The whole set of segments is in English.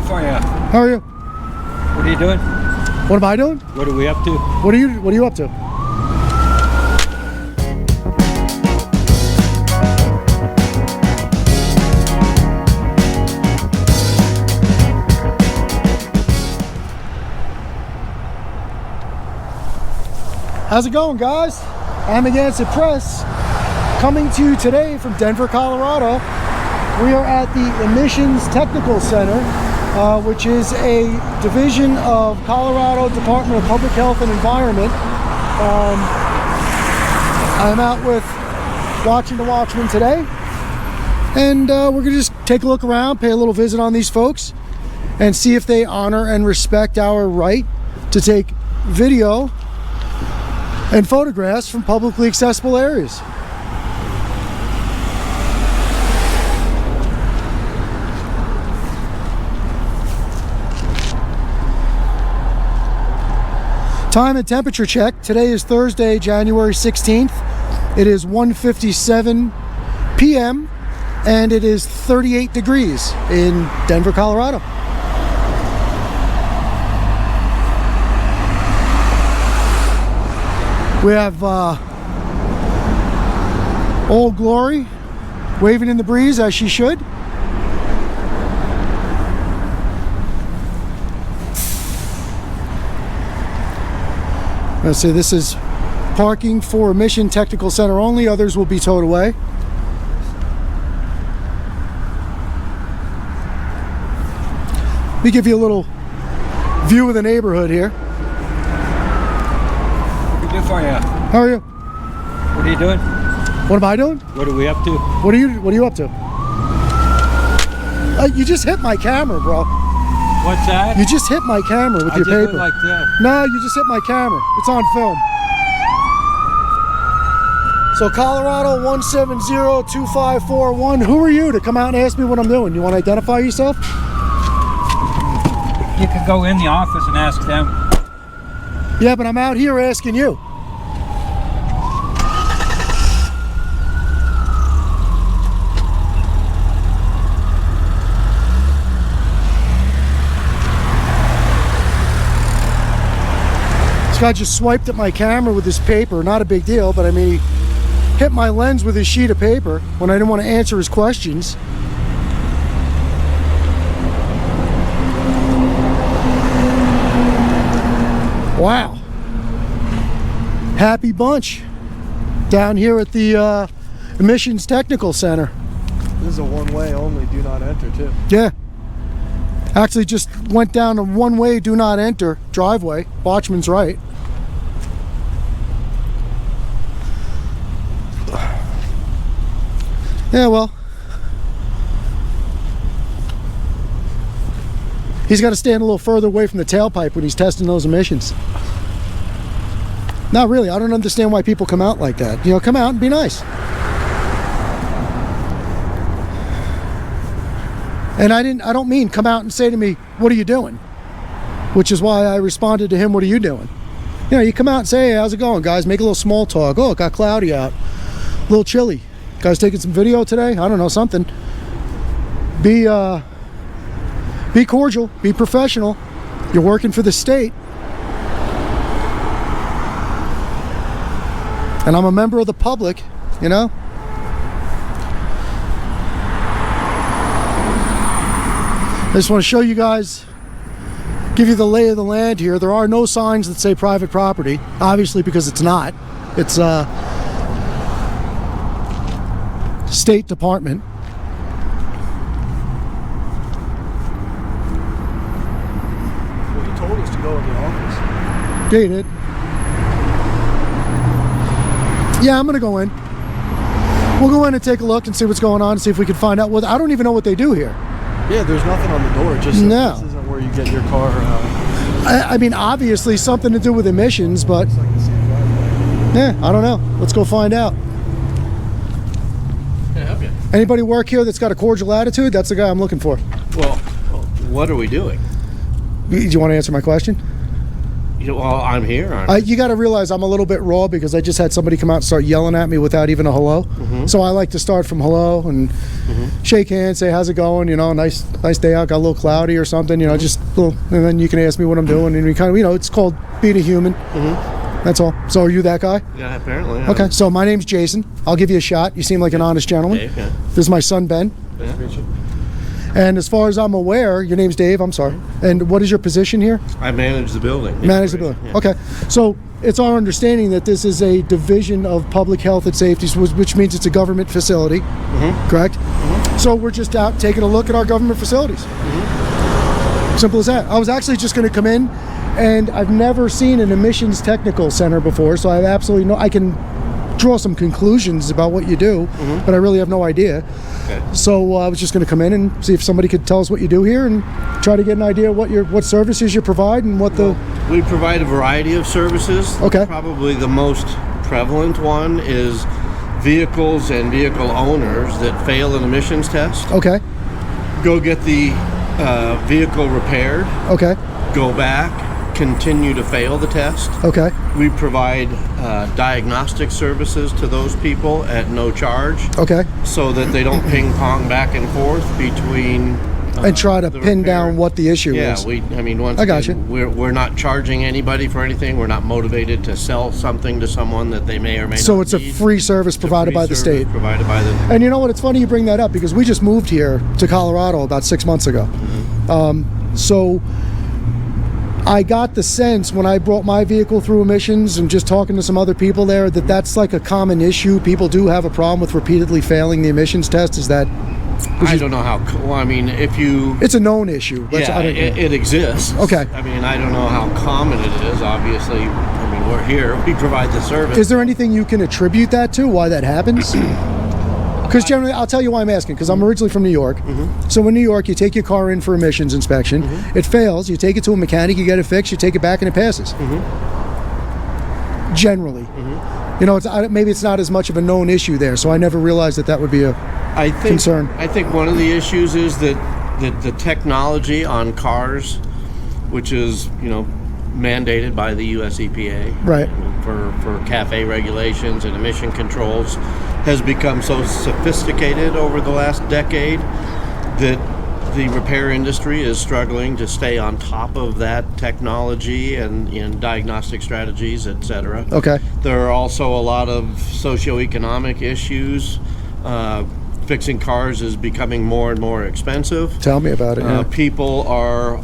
for you? How are you? What are you doing? What am I doing? What are we up to? What are you up to? How's it going, guys? Amagansett Press coming to you today from Denver, Colorado. We are at the Emissions Technical Center, which is a division of Colorado Department of Public Health and Environment. I'm out with watching the Watchmen today, and we're gonna just take a look around, pay a little visit on these folks, and see if they honor and respect our right to take video and photographs from publicly accessible areas. Time and temperature check. Today is Thursday, January 16th. It is 1:57 p.m. and it is 38 degrees in Denver, Colorado. We have Old Glory waving in the breeze as she should. Let's see, this is parking for Emission Technical Center only. Others will be towed away. Let me give you a little view of the neighborhood here. For you. How are you? What are you doing? What am I doing? What are we up to? What are you up to? You just hit my camera, bro. What's that? You just hit my camera with your I just paper. went like that. No, you just hit my camera. It's on film. So Colorado 1702541. Who are you to come out and ask me what I'm doing? You want to identify yourself? You could go in the office and ask them. Yeah, but I'm out here asking you. This guy just swiped at my camera with his paper. Not a big deal, but I mean, he hit my lens with his sheet of paper when I didn't want to answer his questions. Wow. Happy bunch down here at the Emissions Technical Center. This is a one-way only, do not enter too. Yeah. Actually just went down a one-way do not enter driveway. Watchman's right. Yeah, well. He's got to stand a little further away from the tailpipe when he's testing those emissions. Not really. I don't understand why people come out like that. You know, come out and be nice. And I don't mean come out and say to me, what are you doing? Which is why I responded to him, what are you doing? You know, you come out and say, hey, how's it going, guys? Make a little small talk. Oh, it got cloudy out. A little chilly. Guys taking some video today? I don't know, something. Be cordial, be professional. You're working for the state. And I'm a member of the public, you know? I just want to show you guys, give you the lay of the land here. There are no signs that say private property, obviously, because it's not. It's State Department. Well, you told us to go in the office. Yeah, you did. Yeah, I'm gonna go in. We'll go in and take a look and see what's going on and see if we can find out what. I don't even know what they do here. Yeah, there's nothing on the door. Just No. This isn't where you get your car. I mean, obviously something to do with emissions, but It's like the same driveway. yeah, I don't know. Let's go find out. Can I help you? Anybody work here that's got a cordial attitude? That's the guy I'm looking for. Well, what are we doing? Do you want to answer my question? Well, I'm here. You got to realize I'm a little bit raw because I just had somebody come out and start yelling at me without even a hello. So I like to start from hello and shake hands, say how's it going, nice day out, got a little cloudy or something, just little, and then you can ask me what I'm doing, and we kind of, it's called being a human. That's all. So are you that guy? Yeah, apparently. Okay, so my name's Jason. I'll give you a shot. You seem like an honest gentleman. Dave, yeah. This is my son, Ben. Yeah. And as far as I'm aware, your name's Dave, I'm sorry. And what is your position here? I manage the building. Manage the building. Yeah. Okay. So it's our understanding that this is a division of public health and safety, which means it's a government facility, correct? So we're just out taking a look at our government facilities. Simple as that. I was actually just going to come in, and I've never seen an emissions technical center before, so I have absolutely I can draw some conclusions about what you do, but I really have no idea. Okay. So I was just going to come in and see if somebody could tell us what you do here and try to get an idea of what services you provide and what We provide a variety of services. Okay. Probably the most prevalent one is vehicles and vehicle owners that fail an emissions test. Okay. Go get the vehicle repaired. Okay. Go back. Continue to fail the test. Okay. We provide diagnostic services to those people at no charge. Okay. So that they don't ping pong back and forth between and try to the pin repair. down what the issue is. Once I got again, we're not charging anybody for anything. We're not motivated to sell something to someone that they may or may not So it's need. a free service provided by the state. Provided by the. And you know what? It's funny you bring that up because we just moved here to Colorado about 6 months ago. So I got the sense when I brought my vehicle through emissions and just talking to some other people there that that's like a common issue. People do have a problem with repeatedly failing the emissions test. Is that? I don't know how. Well, I mean, if you. It's a known issue. It exists. Okay. I mean, I don't know how common it is. Obviously, I mean, we're here. We provide the service. Is there anything you can attribute that to? Why that happens? Because generally, I'll tell you why I'm asking, because I'm originally from New York. So in New York, you take your car in for emissions inspection. It fails. You take it to a mechanic. You get it fixed. You take it back, and it passes. Generally. Maybe it's not as much of a known issue there, so I never realized that would be a concern. I think one of the issues is that the technology on cars, which is, mandated by the US EPA. Right. For CAFE regulations and emission controls, has become so sophisticated over the last decade that the repair industry is struggling to stay on top of that technology and in diagnostic strategies, etc. Okay. There are also a lot of socioeconomic issues. Fixing cars is becoming more and more expensive. Tell me about it.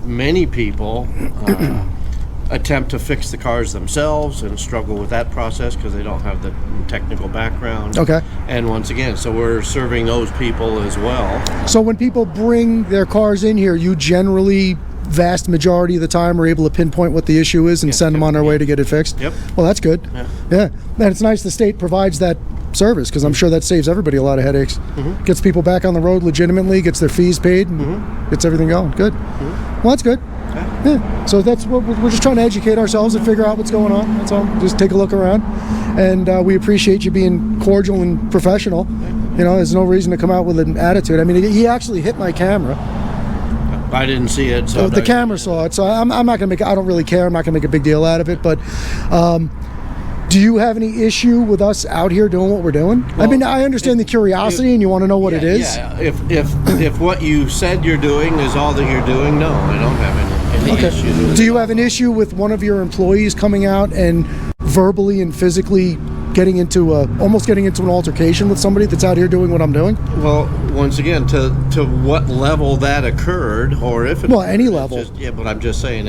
Many people attempt to fix the cars themselves and struggle with that process because they don't have the technical background. Okay. And once again, so we're serving those people as well. So when people bring their cars in here, you generally, vast majority of the time, are able to pinpoint what the issue is and send them on their way to get it fixed? Yep. Well, that's good. Yeah. And it's nice the state provides that service because I'm sure that saves everybody a lot of headaches. Gets people back on the road legitimately, gets their fees paid, and gets everything going. Good. Well, that's good. Yeah. So that's what we're just trying to educate ourselves and figure out what's going on. That's all. Just take a look around, and we appreciate you being cordial and professional. There's no reason to come out with an attitude. I mean, he actually hit my camera. I didn't see it, so the camera saw it. So I'm not gonna make. I don't really care. I'm not gonna make a big deal out of it. But do you have any issue with us out here doing what we're doing? Well, I mean, I understand the curiosity and you want to know what it is. Yeah. If what you said you're doing is all that you're doing, no, I don't have any issues with it. Do you have an issue with one of your employees coming out and verbally and physically almost getting into an altercation with somebody that's out here doing what I'm doing? Well, once again, to what level that occurred, or if it any level. But I'm just saying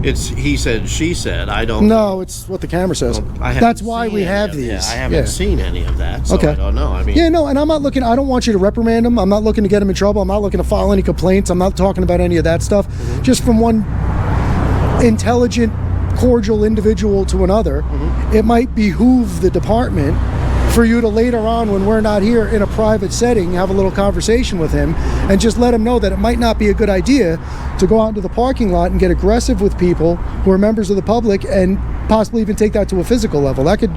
it's he said, she said. I don't. No, it's what the camera says. That's why we have these. I haven't seen any of that, so I don't know. I mean, and I'm not looking. I don't want you to reprimand him. I'm not looking to get him in trouble. I'm not looking to file any complaints. I'm not talking about any of that stuff. Just from one intelligent, cordial individual to another, it might behoove the department for you to later on, when we're not here, in a private setting, have a little conversation with him and just let him know that it might not be a good idea to go out into the parking lot and get aggressive with people who are members of the public and possibly even take that to a physical level. That could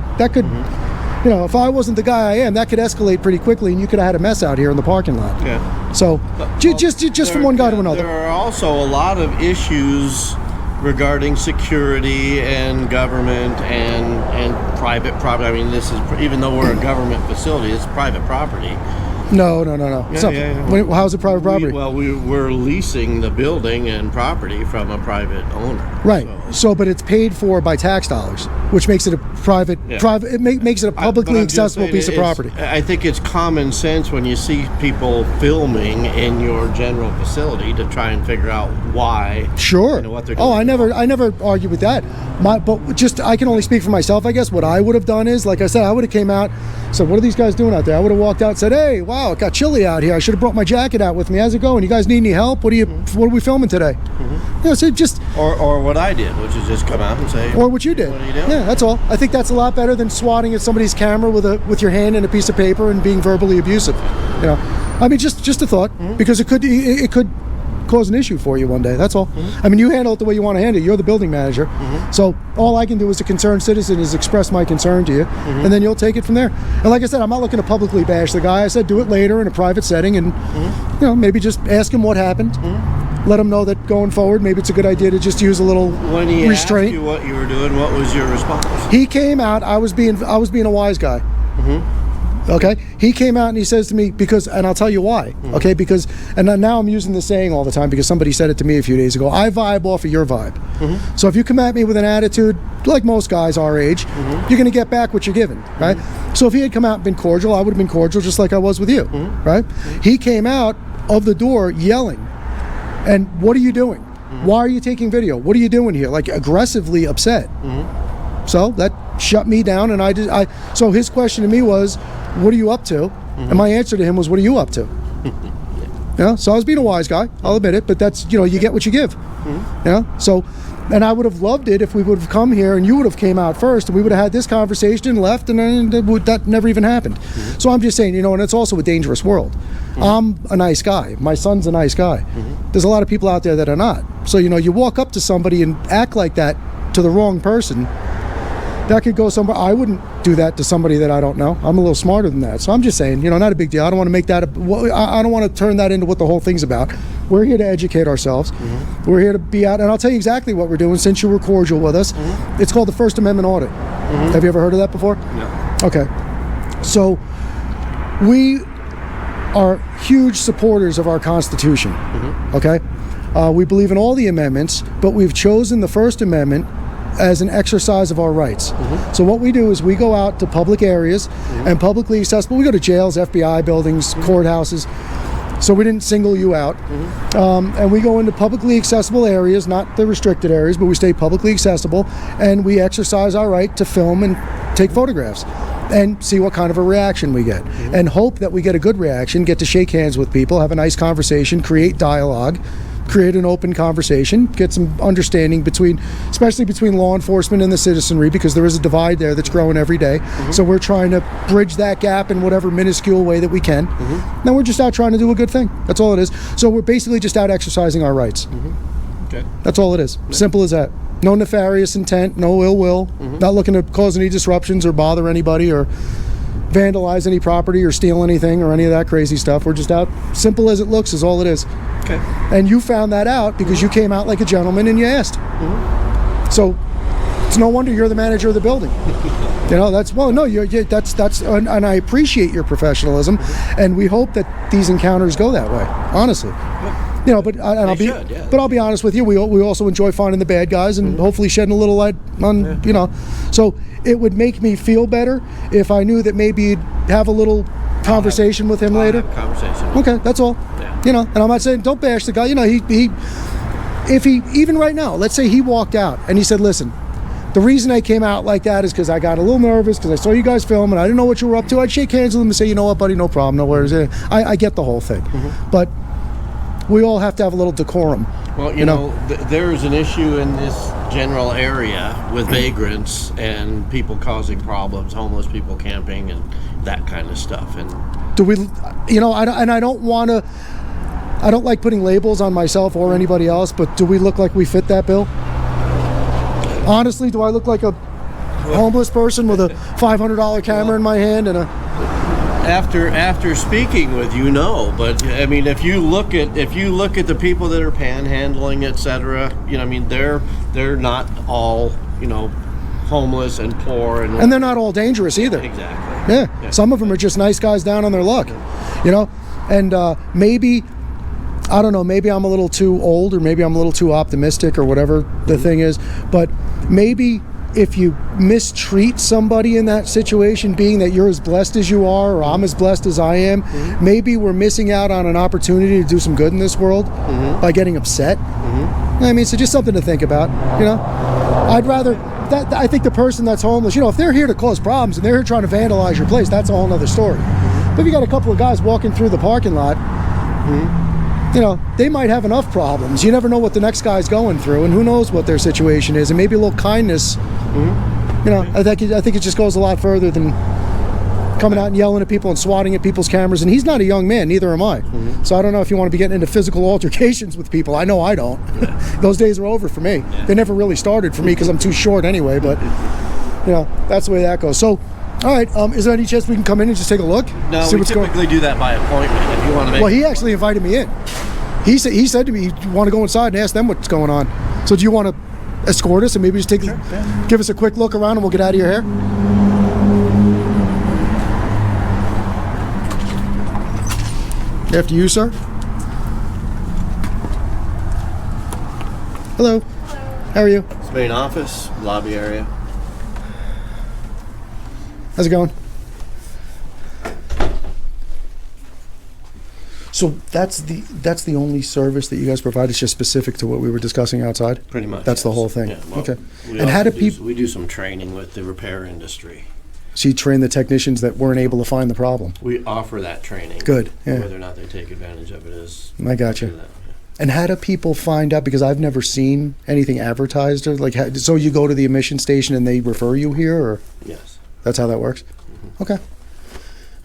if I wasn't the guy I am, that could escalate pretty quickly and you could have had a mess out here in the parking lot. Yeah. So just from one guy to another. There are also a lot of issues regarding security and government and private property. I mean, this is, even though we're a government facility, it's private property. No. Yeah. How's it private property? We're leasing the building and property from a private owner. Right. So, but it's paid for by tax dollars, which makes it a private. It makes it a publicly accessible piece of property. I think it's common sense when you see people filming in your general facility to try and figure out why. Sure. What they're doing. Oh, I never argue with that. But just, I can only speak for myself, I guess. What I would have done is, like I said, I would have came out. So what are these guys doing out there? I would have walked out and said, "Hey, wow, it got chilly out here. I should have brought my jacket out with me. How's it going? You guys need any help? What are we filming today?" So just or what I did, which is just come out and say, or what you did. What are you doing? Yeah, that's all. I think that's a lot better than swatting at somebody's camera with your hand and a piece of paper and being verbally abusive. I mean, just a thought, because it could cause an issue for you one day. That's all. I mean, you handle it the way you want to handle it. You're the building manager. So all I can do as a concerned citizen is express my concern to you, and then you'll take it from there. And like I said, I'm not looking to publicly bash the guy. I said do it later in a private setting, and maybe just ask him what happened. Let him know that going forward, maybe it's a good idea to just use a little when he restraint. asked you what you were doing, what was your response? He came out. I was being a wise guy. Okay, he came out and he says to me, and I'll tell you why. Okay, because, and now I'm using this saying all the time because somebody said it to me a few days ago. I vibe off of your vibe. So if you come at me with an attitude, like most guys our age, you're going to get back what you're given, right? So if he had come out and been cordial, I would have been cordial just like I was with you, right? He came out of the door yelling, and what are you doing? Why are you taking video? What are you doing here? Like aggressively upset. So that shut me down, and so his question to me was, what are you up to? And my answer to him was, what are you up to? So I was being a wise guy, I'll admit it, but that's, you get what you give. So, and I would have loved it if we would have come here and you would have came out first and we would have had this conversation and left, and then that never even happened. So I'm just saying, and it's also a dangerous world. I'm a nice guy. My son's a nice guy. There's a lot of people out there that are not. So, you walk up to somebody and act like that to the wrong person, that could go somewhere. I wouldn't do that to somebody that I don't know. I'm a little smarter than that. So I'm just saying, not a big deal. I don't want to make that, I don't want to turn that into what the whole thing's about. We're here to educate ourselves. We're here to be out, and I'll tell you exactly what we're doing since you were cordial with us. It's called the First Amendment Audit. Have you ever heard of that before? No. Okay. So we are huge supporters of our Constitution. Okay? We believe in all the amendments, but we've chosen the First Amendment as an exercise of our rights. So what we do is we go out to public areas and publicly accessible. We go to jails, FBI buildings, courthouses. So we didn't single you out. And we go into publicly accessible areas, not the restricted areas, but we stay publicly accessible, and we exercise our right to film and take photographs and see what kind of a reaction we get, and hope that we get a good reaction, get to shake hands with people, have a nice conversation, create dialogue, create an open conversation, get some understanding especially between law enforcement and the citizenry, because there is a divide there that's growing every day. So we're trying to bridge that gap in whatever minuscule way that we can. Now we're just out trying to do a good thing. That's all it is. So we're basically just out exercising our rights. Okay. That's all it is. Simple as that. No nefarious intent, no ill will, not looking to cause any disruptions or bother anybody or vandalize any property or steal anything or any of that crazy stuff. We're just out, simple as it looks, is all it is. Okay. And you found that out because you came out like a gentleman and you asked. So it's no wonder you're the manager of the building. That's and I appreciate your professionalism, and we hope that these encounters go that way, honestly. But I'll be honest with you, we also enjoy finding the bad guys and hopefully shedding a little light on, so it would make me feel better if I knew that maybe you'd have a little conversation with him later. Okay, that's all. And I'm not saying don't bash the guy. If he even right now, let's say he walked out and he said, "Listen, the reason I came out like that is because I got a little nervous because I saw you guys film and I didn't know what you were up to." I'd shake hands with him and say, "You know what, buddy, no problem, no worries." I get the whole thing, but we all have to have a little decorum. Well, there's an issue in this general area with vagrants and people causing problems, homeless people camping and that kind of stuff. And do we, I don't like putting labels on myself or anybody else, but do we look like we fit that bill? Honestly, do I look like a homeless person with a $500 camera in my hand and After speaking with you, no, but I mean, if you look at the people that are panhandling, etc., I mean, they're not all, homeless and poor, and they're not all dangerous either. Exactly. Yeah. Some of them are just nice guys down on their luck, and maybe, I don't know, maybe I'm a little too old, or maybe I'm a little too optimistic, or whatever the thing is, but maybe if you mistreat somebody in that situation, being that you're as blessed as you are, or I'm as blessed as I am, maybe we're missing out on an opportunity to do some good in this world by getting upset. I mean, so just something to think about, I'd rather, I think the person that's homeless, if they're here to cause problems and they're here trying to vandalize your place, that's a whole other story. But if you got a couple of guys walking through the parking lot, they might have enough problems. You never know what the next guy's going through, and who knows what their situation is, and maybe a little kindness, I think it just goes a lot further than coming out and yelling at people and swatting at people's cameras. And he's not a young man, neither am I. So I don't know if you want to be getting into physical altercations with people. I know I don't. Those days are over for me. They never really started for me because I'm too short anyway, but that's the way that goes. So, all right, is there any chance we can come in and just take a look? No, we typically do that by appointment if you want to make. Well, he actually invited me in. He said to me, you want to go inside and ask them what's going on. So do you want to escort us and maybe just give us a quick look around, and we'll get out of your hair? After you, sir. Hello. How are you? It's main office, lobby area. How's it going? So that's the only service that you guys provide. It's just specific to what we were discussing outside? Pretty much. That's yes. the whole thing? Yeah, well, okay. And how do people... We do some training with the repair industry. So you train the technicians that weren't able to find the problem? We offer that training. Good, yeah. Whether or not they take advantage of it is... I got you. And how do people find out? Because I've never seen anything advertised. Or so you go to the emission station and they refer you here? Or? Yes. That's how that works? Okay.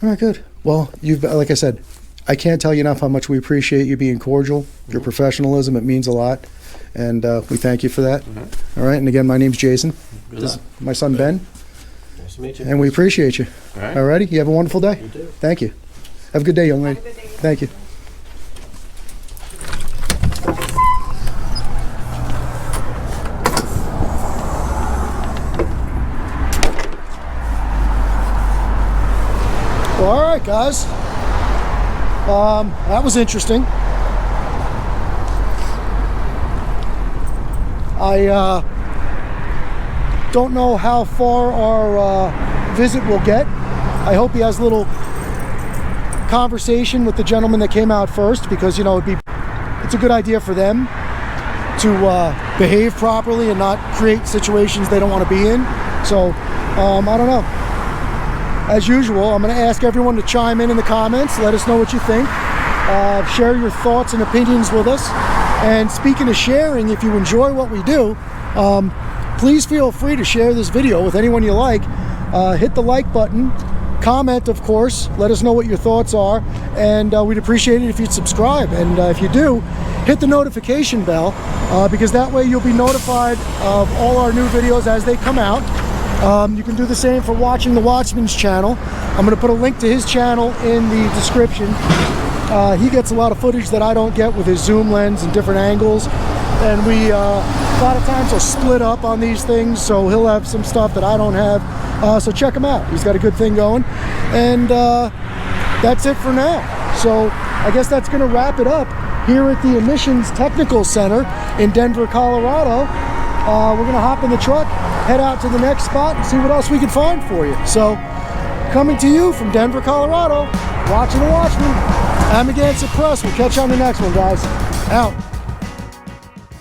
All right, good. Well, like I said, I can't tell you enough how much we appreciate you being cordial, your professionalism. It means a lot. And we thank you for that. All right. And again, my name's Jason. This is my son, Ben. Nice to meet you. And we appreciate you. All right. All righty. You have a wonderful day. You too. Thank you. Have a good day, young lady. Have a good day. Thank you. Well, all right, guys. That was interesting. I don't know how far our visit will get. I hope he has a little conversation with the gentleman that came out first, because it's a good idea for them to behave properly and not create situations they don't want to be in. So I don't know. As usual, I'm going to ask everyone to chime in the comments. Let us know what you think. Share your thoughts and opinions with us. And speaking of sharing, if you enjoy what we do, please feel free to share this video with anyone you like. Hit the like button. Comment, of course. Let us know what your thoughts are. And we'd appreciate it if you'd subscribe. And if you do, hit the notification bell, because that way you'll be notified of all our new videos as they come out. You can do the same for watching the Watchmen's channel. I'm going to put a link to his channel in the description. He gets a lot of footage that I don't get with his zoom lens and different angles. And we, a lot of times, will split up on these things, so he'll have some stuff that I don't have. So check him out. He's got a good thing going. And that's it for now. So I guess that's going to wrap it up here at the Emissions Technical Center in Denver, Colorado. We're going to hop in the truck, head out to the next spot, and see what else we can find for you. So, coming to you from Denver, Colorado, watching the Watchmen, Amagansett Press. We'll catch you on the next one, guys. Out.